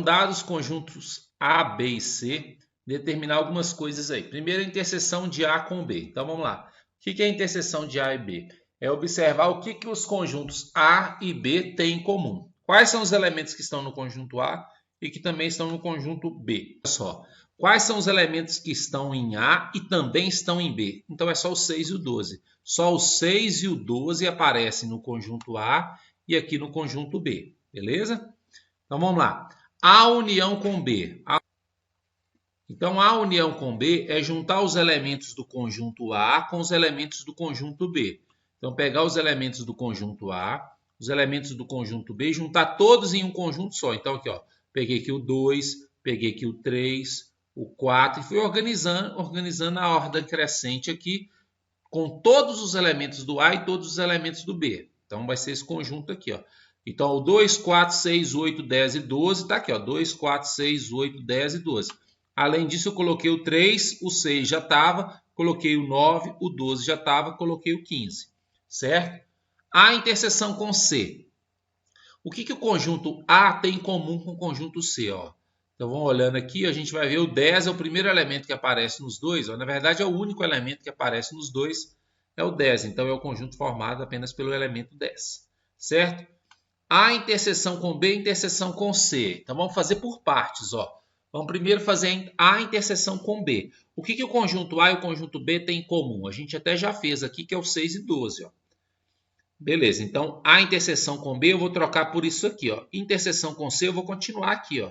Então, dados os conjuntos A, B e C, determinar algumas coisas aí. Primeiro, a interseção de A com B. Então, vamos lá. O que é a interseção de A e B? É observar o que os conjuntos A e B têm em comum. Quais são os elementos que estão no conjunto A e que também estão no conjunto B? Olha só. Quais são os elementos que estão em A e também estão em B? Então, é só o 6 e o 12. Só o 6 e o 12 aparecem no conjunto A e aqui no conjunto B. Beleza? Então, vamos lá. A união com B. Então, a união com B é juntar os elementos do conjunto A com os elementos do conjunto B. Então, pegar os elementos do conjunto A, os elementos do conjunto B e juntar todos em um conjunto só. Então, aqui, ó, peguei aqui o 2, peguei aqui o 3, o 4 e fui organizando a ordem crescente aqui com todos os elementos do A e todos os elementos do B. Então, vai ser esse conjunto aqui, ó. Então, o 2, 4, 6, 8, 10 e 12 está aqui, ó. 2, 4, 6, 8, 10 e 12. Além disso, eu coloquei o 3, o 6 já estava, coloquei o 9, o 12 já estava, coloquei o 15. Certo? A interseção com C. O que o conjunto A tem em comum com o conjunto C? Ó? Então, vamos olhando aqui, a gente vai ver o 10 é o primeiro elemento que aparece nos dois. Ó. Na verdade, é o único elemento que aparece nos dois, é o 10. Então, é o conjunto formado apenas pelo elemento 10. Certo? A interseção com B, interseção com C. Então, vamos fazer por partes. Ó. Vamos primeiro fazer a interseção com B. O que o conjunto A e o conjunto B têm em comum? A gente até já fez aqui, que é o 6 e 12. Ó. Beleza, então a interseção com B eu vou trocar por isso aqui. Ó. Interseção com C eu vou continuar aqui. Ó.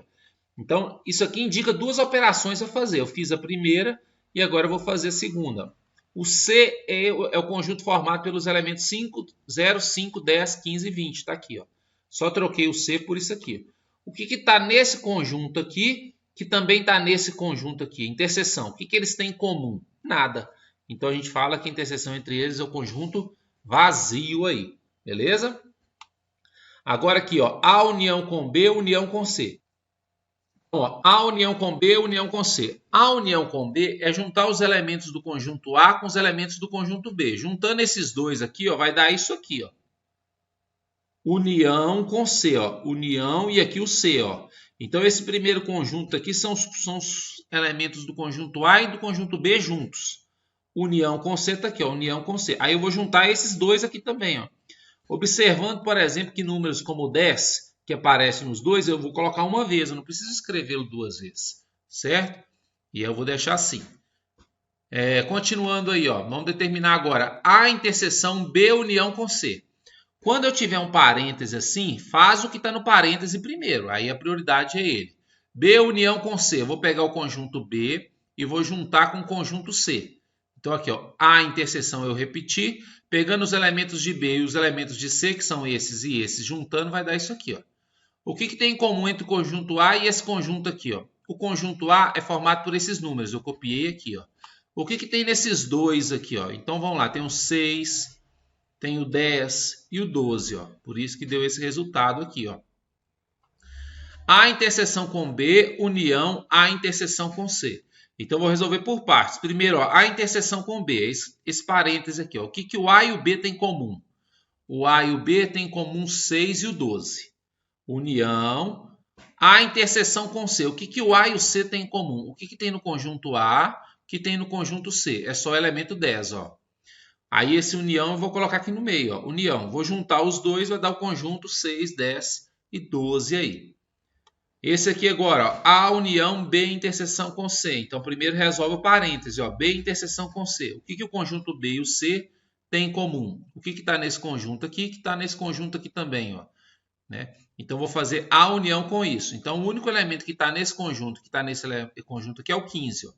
Então, isso aqui indica duas operações a fazer. Eu fiz a primeira e agora eu vou fazer a segunda. O C é o conjunto formado pelos elementos 5, 0, 5, 10, 15 e 20. Está aqui. Ó. Só troquei o C por isso aqui. O que está nesse conjunto aqui, que também está nesse conjunto aqui? Interseção. O que eles têm em comum? Nada. Então, a gente fala que a interseção entre eles é o conjunto vazio aí. Beleza? Agora aqui, ó, A união com B, união com C. Ó, A união com B, união com C. A união com B é juntar os elementos do conjunto A com os elementos do conjunto B. Juntando esses dois aqui, ó, vai dar isso aqui, ó. União com C, ó. União e aqui o C, ó. Então, esse primeiro conjunto aqui são os elementos do conjunto A e do conjunto B juntos. União com C está aqui, ó. União com C. Aí eu vou juntar esses dois aqui também, ó. Observando, por exemplo, que números como 10, que aparecem nos dois, eu vou colocar uma vez. Eu não preciso escrevê-lo duas vezes, certo? E eu vou deixar assim. Continuando aí, ó. Vamos determinar agora a interseção B união com C. Quando eu tiver um parêntese assim, faz o que está no parêntese primeiro. Aí a prioridade é ele. B união com C. Eu vou pegar o conjunto B e vou juntar com o conjunto C. Então, aqui, ó, a interseção eu repeti. Pegando os elementos de B e os elementos de C, que são esses e esses, juntando, vai dar isso aqui. Ó. O que tem em comum entre o conjunto A e esse conjunto aqui? Ó? O conjunto A é formado por esses números. Eu copiei aqui. Ó. O que tem nesses dois aqui? Ó? Então, vamos lá. Tem o 6... tem o 10 e o 12, ó. Por isso que deu esse resultado aqui, ó. A interseção com B, união A interseção com C. Então, eu vou resolver por partes. Primeiro, ó, a interseção com B, esse parêntese aqui, ó. O que o A e o B têm em comum? O A e o B têm em comum 6 e o 12. União A interseção com C. O que o A e o C têm em comum? O que tem no conjunto A, o que tem no conjunto C? É só o elemento 10, ó. Aí esse união eu vou colocar aqui no meio, ó. União, vou juntar os dois, vai dar o conjunto 6, 10 e 12 aí. Esse aqui agora, ó, A união B interseção com C. Então primeiro resolve o parêntese, ó, B interseção com C. O que o conjunto B e o C têm em comum? O que está nesse conjunto aqui, que está nesse conjunto aqui também, ó. Né? Então vou fazer a união com isso. Então o único elemento que está nesse conjunto, que está nesse conjunto aqui é o 15, ó.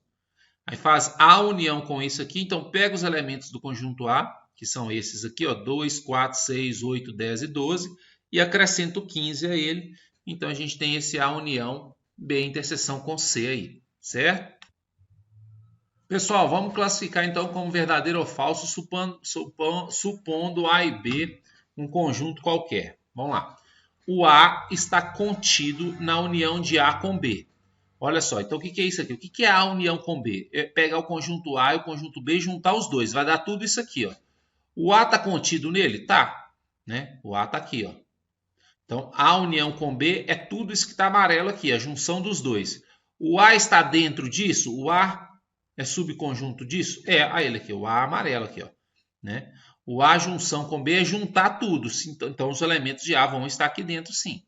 Aí faz a união com isso aqui. Então, pega os elementos do conjunto A, que são esses aqui, ó, 2, 4, 6, 8, 10 e 12, e acrescenta o 15 a ele. Então, a gente tem esse A união B interseção com C aí, certo? Pessoal, vamos classificar então como verdadeiro ou falso, supondo A e B um conjunto qualquer. Vamos lá. O A está contido na união de A com B. Olha só, então o que é isso aqui? O que é A união com B? É pegar o conjunto A e o conjunto B e juntar os dois. Vai dar tudo isso aqui, ó. O A está contido nele? Tá. Né? O A está aqui, ó. Então, A união com B é tudo isso que está amarelo aqui, a junção dos dois. O A está dentro disso? O A é subconjunto disso? É, olha ele aqui, o A amarelo aqui, ó, né? O A junção com B é juntar tudo. Então, os elementos de A vão estar aqui dentro, sim.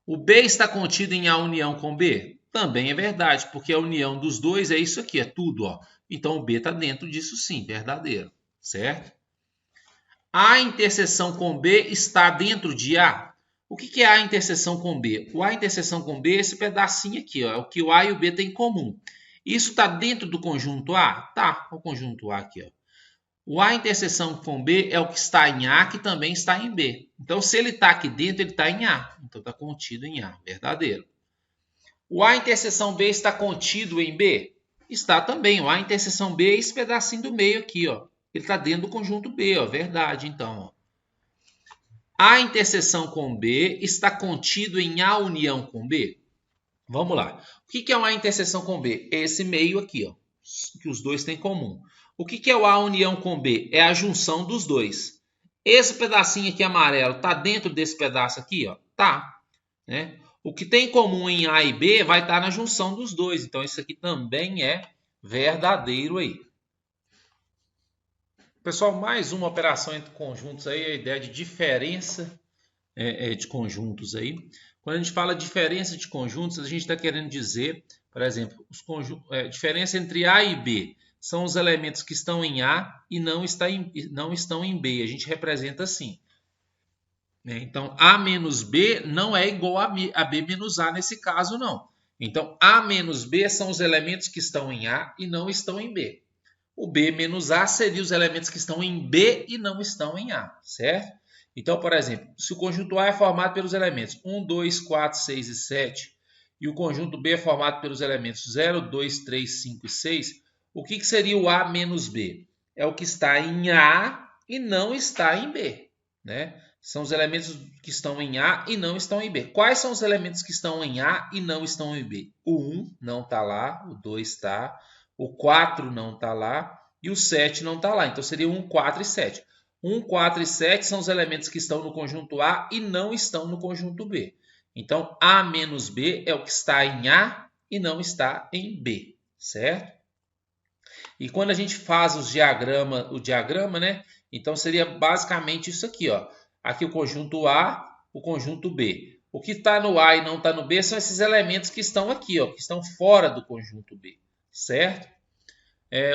O B está contido em A união com B? Também é verdade, porque a união dos dois é isso aqui, é tudo, ó. Então, o B está dentro disso, sim, verdadeiro, certo? A interseção com B está dentro de A? O que é A interseção com B? O A interseção com B é esse pedacinho aqui, ó, é o que o A e o B têm em comum. Isso está dentro do conjunto A? Tá, o conjunto A aqui, ó. O A interseção com B é o que está em A, que também está em B. Então, se ele está aqui dentro, ele está em A. Então, está contido em A, verdadeiro. O A interseção B está contido em B? Está também. O A interseção B é esse pedacinho do meio aqui, ó. Ele está dentro do conjunto B, ó. Verdade, então, ó. A interseção com B está contido em A união com B? Vamos lá. O que é uma interseção com B? É esse meio aqui, ó, que os dois têm em comum. O que é o A união com B? É a junção dos dois. Esse pedacinho aqui amarelo está dentro desse pedaço aqui, ó? Tá, né? O que tem em comum em A e B vai estar na junção dos dois. Então, isso aqui também é verdadeiro aí. Pessoal, mais uma operação entre conjuntos aí, a ideia de diferença de conjuntos aí. Quando a gente fala diferença de conjuntos, a gente está querendo dizer, por exemplo, diferença entre A e B são os elementos que estão em A e não estão em B. A gente representa assim. Então, A menos B não é igual a B menos A nesse caso, não. Então, A menos B são os elementos que estão em A e não estão em B. O B menos A seriam os elementos que estão em B e não estão em A, certo? Então, por exemplo, se o conjunto A é formado pelos elementos 1, 2, 4, 6 e 7, e o conjunto B é formado pelos elementos 0, 2, 3, 5 e 6, o que seria o A menos B? É o que está em A e não está em B, né? São os elementos que estão em A e não estão em B. Quais são os elementos que estão em A e não estão em B? O 1 não está lá, o 2 está, o 4 não está lá e o 7 não está lá. Então, seria 1, 4 e 7. 1, 4 e 7 são os elementos que estão no conjunto A e não estão no conjunto B. Então, A menos B é o que está em A e não está em B, certo? E quando a gente faz o diagrama, né? Então, seria basicamente isso aqui, ó. Aqui o conjunto A, o conjunto B. O que está no A e não está no B são esses elementos que estão aqui, ó, que estão fora do conjunto B, certo?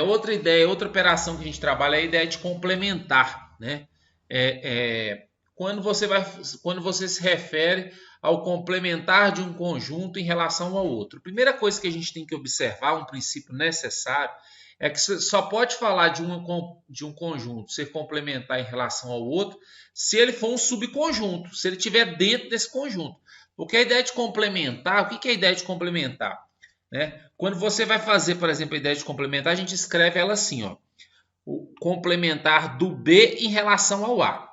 Outra ideia, outra operação que a gente trabalha é a ideia de complementar, né? Quando você se refere ao complementar de um conjunto em relação ao outro. A primeira coisa que a gente tem que observar, um princípio necessário, é que você só pode falar de um conjunto ser complementar em relação ao outro se ele for um subconjunto, se ele estiver dentro desse conjunto. Porque a ideia de complementar, o que é a ideia de complementar? Né? Quando você vai fazer, por exemplo, a ideia de complementar, a gente escreve ela assim, ó, o complementar do B em relação ao A,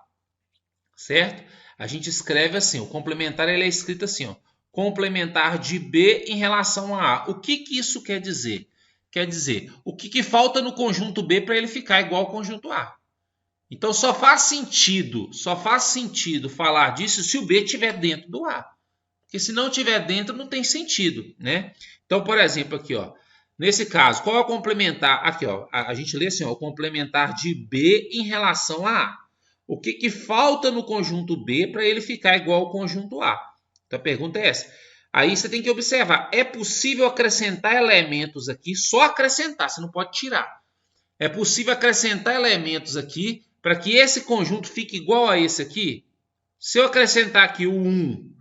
certo? A gente escreve assim, o complementar ele é escrito assim, ó, complementar de B em relação a A. O que isso quer dizer? Quer dizer, o que falta no conjunto B para ele ficar igual ao conjunto A. Então, só faz sentido falar disso se o B estiver dentro do A. Porque se não estiver dentro, não tem sentido, né? Então, por exemplo, aqui, ó, nesse caso, qual é o complementar? Aqui, ó, a gente lê assim, ó, o complementar de B em relação a A. O que falta no conjunto B para ele ficar igual ao conjunto A? Então, a pergunta é essa. Aí você tem que observar, é possível acrescentar elementos aqui, só acrescentar, você não pode tirar. É possível acrescentar elementos aqui para que esse conjunto fique igual a esse aqui? Se eu acrescentar aqui o 1,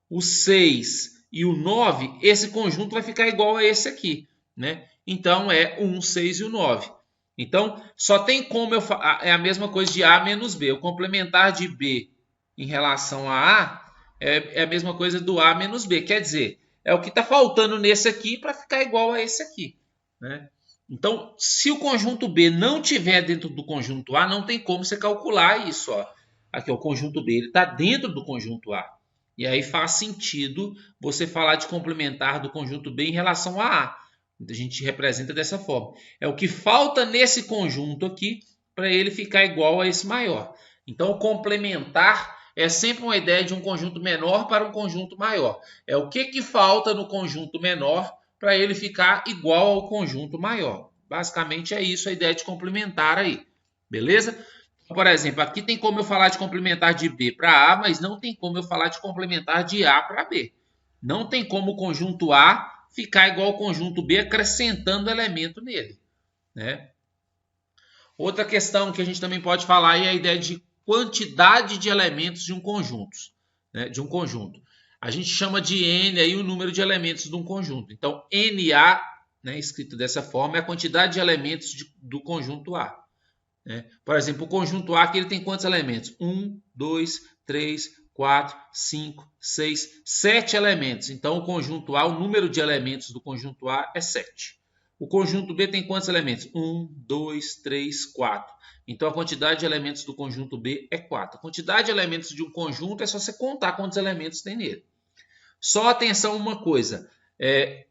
o 6 e o 9, esse conjunto vai ficar igual a esse aqui, né? Então, é o 1, 6 e o 9. Então, só tem como é a mesma coisa de A menos B. O complementar de B em relação a A é a mesma coisa do A menos B. Quer dizer, é o que está faltando nesse aqui para ficar igual a esse aqui, né? Então, se o conjunto B não estiver dentro do conjunto A, não tem como você calcular isso, ó. Aqui, ó, o conjunto B está dentro do conjunto A. E aí faz sentido você falar de complementar do conjunto B em relação a A. A gente representa dessa forma. É o que falta nesse conjunto aqui para ele ficar igual a esse maior. Então, o complementar é sempre uma ideia de um conjunto menor para um conjunto maior. É o que falta no conjunto menor para ele ficar igual ao conjunto maior. Basicamente é isso a ideia de complementar aí. Beleza? Por exemplo, aqui tem como eu falar de complementar de B para A, mas não tem como eu falar de complementar de A para B. Não tem como o conjunto A ficar igual ao conjunto B acrescentando elemento nele, né? Outra questão que a gente também pode falar é a ideia de quantidade de elementos de um conjunto, né? De um conjunto. A gente chama de N aí o número de elementos de um conjunto. Então, NA, né, escrito dessa forma, é a quantidade de elementos do conjunto A. Né? Por exemplo, o conjunto A aqui ele tem quantos elementos? 1, 2, 3, 4, 5, 6, 7 elementos. Então, o conjunto A, o número de elementos do conjunto A é 7. O conjunto B tem quantos elementos? 1, 2, 3, 4. Então, a quantidade de elementos do conjunto B é 4. A quantidade de elementos de um conjunto é só você contar quantos elementos tem nele. Só atenção uma coisa.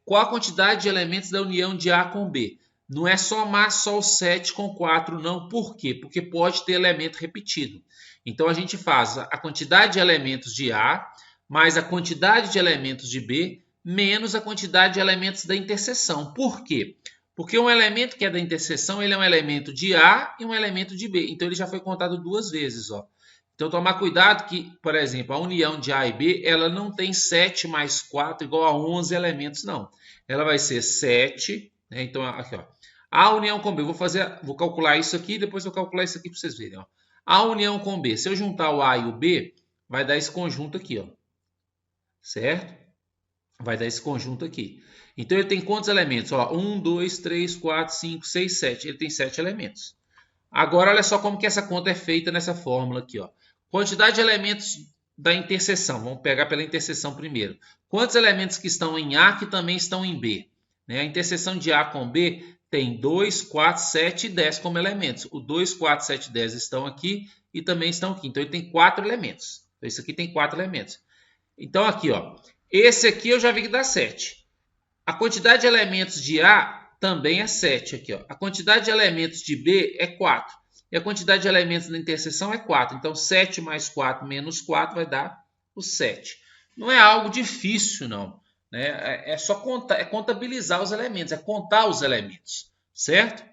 Qual a quantidade de elementos da união de A com B? Não é somar só o 7 com 4, não. Por quê? Porque pode ter elemento repetido. Então, a gente faz a quantidade de elementos de A mais a quantidade de elementos de B menos a quantidade de elementos da interseção. Por quê? Porque um elemento que é da interseção, ele é um elemento de A e um elemento de B. Então, ele já foi contado duas vezes, ó. Então, tomar cuidado que, por exemplo, a união de A e B, ela não tem 7 mais 4 igual a 11 elementos, não. Ela vai ser 7, né? Então, aqui, ó. A união com B, vou calcular isso aqui, depois eu vou calcular isso aqui para vocês verem, ó. A união com B, se eu juntar o A e o B, vai dar esse conjunto aqui, ó. Certo? Vai dar esse conjunto aqui. Então, ele tem quantos elementos? Ó, 1, 2, 3, 4, 5, 6, 7. Ele tem 7 elementos. Agora, olha só como que essa conta é feita nessa fórmula aqui, ó. Quantidade de elementos da interseção. Vamos pegar pela interseção primeiro. Quantos elementos que estão em A que também estão em B? Né? A interseção de A com B tem 2, 4, 7 e 10 como elementos. O 2, 4, 7 e 10 estão aqui e também estão aqui. Então, ele tem 4 elementos. Então, esse aqui tem 4 elementos. Então, aqui, ó. Esse aqui eu já vi que dá 7. A quantidade de elementos de A também é 7 aqui, ó. A quantidade de elementos de B é 4. E a quantidade de elementos na interseção é 4. Então, 7 mais 4 menos 4 vai dar o 7. Não é algo difícil, não. Né? É só contar, é contabilizar os elementos, é contar os elementos, certo?